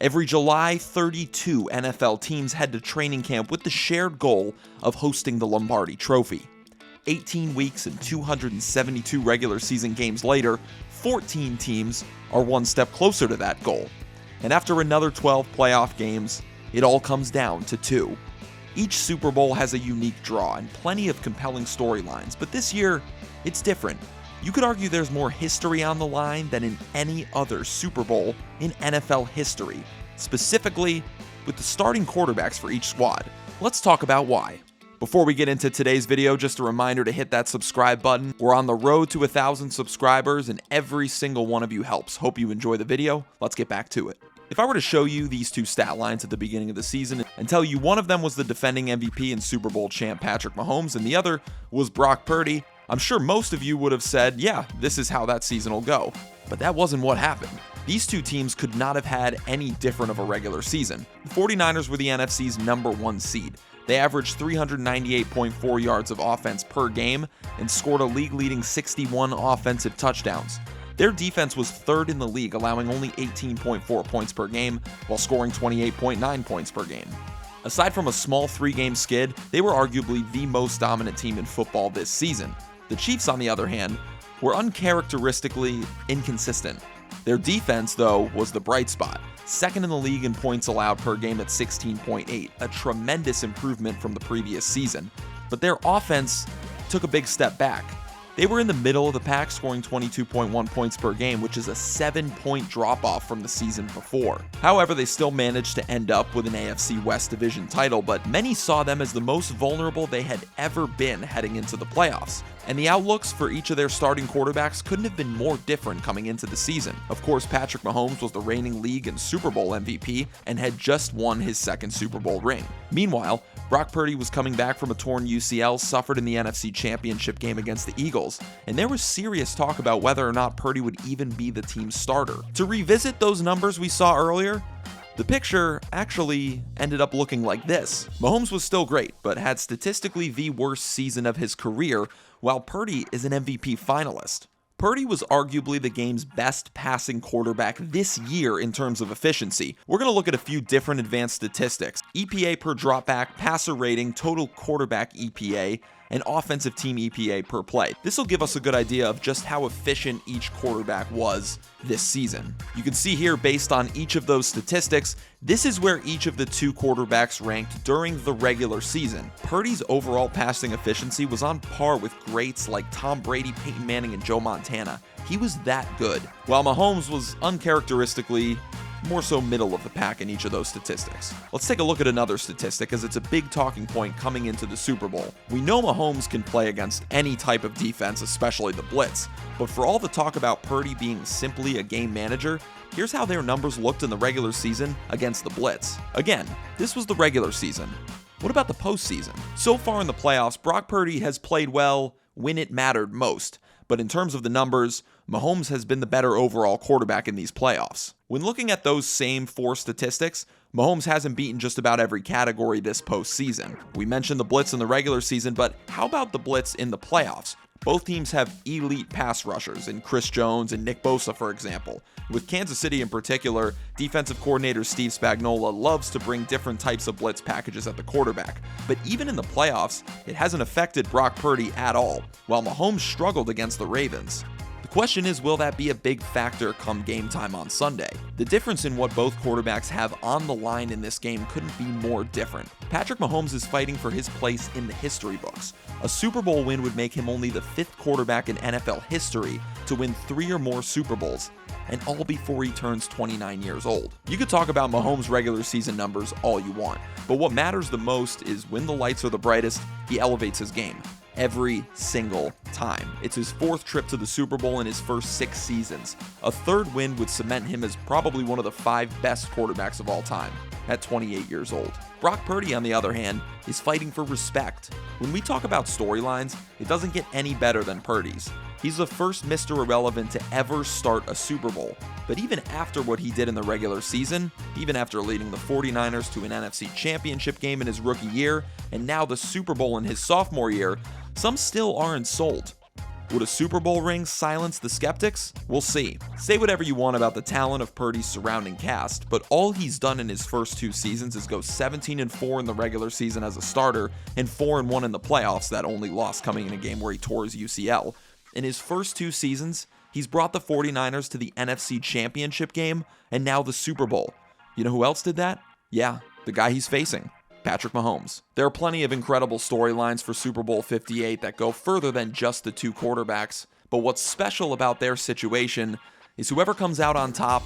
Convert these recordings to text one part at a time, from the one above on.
Every July, 32 NFL teams head to training camp with the shared goal of hosting the Lombardi Trophy. 18 weeks and 272 regular season games later, 14 teams are one step closer to that goal. And after another 12 playoff games, it all comes down to 2. Each Super Bowl has a unique draw and plenty of compelling storylines, but this year, it's different. You could argue there's more history on the line than in any other Super Bowl in NFL history, specifically with the starting quarterbacks for each squad. Let's talk about why. Before we get into today's video, just a reminder to hit that subscribe button. We're on the road to 1,000 subscribers, and every single one of you helps. Hope you enjoy the video. Let's get back to it. If I were to show you these two stat lines at the beginning of the season and tell you one of them was the defending MVP and Super Bowl champ Patrick Mahomes and the other was Brock Purdy, I'm sure most of you would have said, yeah, this is how that season will go. But that wasn't what happened. These two teams could not have had any different of a regular season. The 49ers were the NFC's number 1 seed. They averaged 398.4 yards of offense per game and scored a league-leading 61 offensive touchdowns. Their defense was 3rd in the league, allowing only 18.4 points per game while scoring 28.9 points per game. Aside from a small 3-game skid, they were arguably the most dominant team in football this season. The Chiefs, on the other hand, were uncharacteristically inconsistent. Their defense, though, was the bright spot, 2nd in the league in points allowed per game at 16.8, a tremendous improvement from the previous season. But their offense took a big step back. They were in the middle of the pack, scoring 22.1 points per game, which is a 7-point drop-off from the season before. However, they still managed to end up with an AFC West division title, but many saw them as the most vulnerable they had ever been heading into the playoffs. And the outlooks for each of their starting quarterbacks couldn't have been more different coming into the season. Of course, Patrick Mahomes was the reigning league and Super Bowl MVP and had just won his 2nd Super Bowl ring. Meanwhile, Brock Purdy was coming back from a torn UCL suffered in the NFC Championship game against the Eagles, and there was serious talk about whether or not Purdy would even be the team's starter. To revisit those numbers we saw earlier, the picture actually ended up looking like this. Mahomes was still great, but had statistically the worst season of his career, while Purdy is an MVP finalist. Purdy was arguably the game's best passing quarterback this year in terms of efficiency. We're going to look at a few different advanced statistics: EPA per dropback, passer rating, total quarterback EPA, and offensive team EPA per play. This will give us a good idea of just how efficient each quarterback was this season. You can see here, based on each of those statistics, this is where each of the two quarterbacks ranked during the regular season. Purdy's overall passing efficiency was on par with greats like Tom Brady, Peyton Manning, and Joe Montana. He was that good, while Mahomes was uncharacteristically more so middle of the pack in each of those statistics. Let's take a look at another statistic, as it's a big talking point coming into the Super Bowl. We know Mahomes can play against any type of defense, especially the blitz, but for all the talk about Purdy being simply a game manager, here's how their numbers looked in the regular season against the blitz. Again, this was the regular season. What about the postseason? So far in the playoffs, Brock Purdy has played well when it mattered most, but in terms of the numbers, Mahomes has been the better overall quarterback in these playoffs. When looking at those same 4 statistics, Mahomes hasn't beaten just about every category this postseason. We mentioned the blitz in the regular season, but how about the blitz in the playoffs? Both teams have elite pass rushers in Chris Jones and Nick Bosa, for example. With Kansas City in particular, defensive coordinator Steve Spagnuolo loves to bring different types of blitz packages at the quarterback. But even in the playoffs, it hasn't affected Brock Purdy at all, while Mahomes struggled against the Ravens. The question is, will that be a big factor come game time on Sunday? The difference in what both quarterbacks have on the line in this game couldn't be more different. Patrick Mahomes is fighting for his place in the history books. A Super Bowl win would make him only the 5th quarterback in NFL history to win 3 or more Super Bowls, and all before he turns 29 years old. You could talk about Mahomes' regular season numbers all you want, but what matters the most is when the lights are the brightest, he elevates his game. Every single time. It's his 4th trip to the Super Bowl in his first 6 seasons. A 3rd win would cement him as probably one of the 5 best quarterbacks of all time at 28 years old. Brock Purdy, on the other hand, is fighting for respect. When we talk about storylines, it doesn't get any better than Purdy's. He's the first Mr. Irrelevant to ever start a Super Bowl. But even after what he did in the regular season, even after leading the 49ers to an NFC Championship game in his rookie year, and now the Super Bowl in his sophomore year, some still aren't sold. Would a Super Bowl ring silence the skeptics? We'll see. Say whatever you want about the talent of Purdy's surrounding cast, but all he's done in his first 2 seasons is go 17-4 in the regular season as a starter and 4-1 in the playoffs, that only loss coming in a game where he tore his UCL. In his first 2 seasons, he's brought the 49ers to the NFC Championship game and now the Super Bowl. You know who else did that? Yeah, the guy he's facing. Patrick Mahomes. There are plenty of incredible storylines for Super Bowl 58 that go further than just the 2 quarterbacks, but what's special about their situation is whoever comes out on top,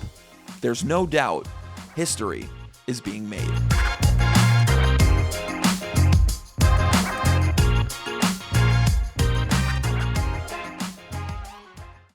there's no doubt history is being made.